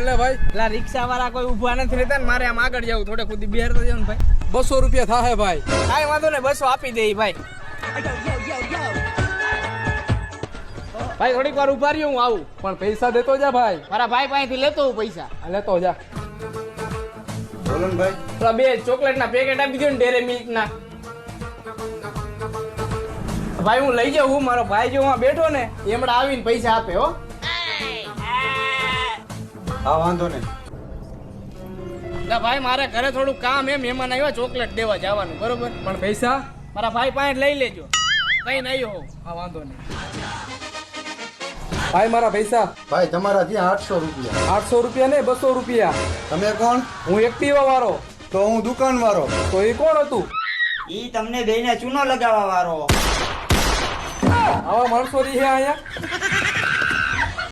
લે ભાઈ. પેલા રિક્ષા વાળા કોઈ ઊભા નથી રહેતા ને મારે આમ આગળ જવું થોડે ખુદી બિહાર તો જાવ ને ભાઈ. 200 રૂપિયા થાય ભાઈ. કાંઈ વાંધો નહીં 200 આપી દે ભાઈ. ભાઈ થોડીક વાર ઉભા રહ્યો હું આવું. પણ પૈસા દેતો જા ભાઈ. મારા ભાઈ પાસેથી લેતો હું પૈસા. આ લેતો જા. બોલો ને ભાઈ. પેલા 2 ચોકલેટના પેકેટ આપી દો ને ડેરે મિલ્કના. ભાઈ હું લઈ જાઉં. મારો ભાઈ જો હું બેઠો ને એમણે આવીને પૈસા આપે હો. હા વાંધો નહીં. ના ભાઈ મારે ઘરે થોડું કામ એમ મહેમાન આવ્યા ચોકલેટ દેવા જવાનું બરોબર. પણ પૈસા મારા ભાઈ પાસે લઈ લેજો. કઈ નહીં હો. હા વાંધો નહીં. ભાઈ મારા પૈસા. ભાઈ તમારા ત્યાં 800 રૂપિયા. 800 રૂપિયા ને 200 રૂપિયા. તમે કોણ? હું એક્ટિવા વાળો. તો હું દુકાન વાળો. તો એ કોણ હતું? ઈ તમને બેને ચૂનો લગાવવા વાળો. આવા માણસો રહી અહીંયા.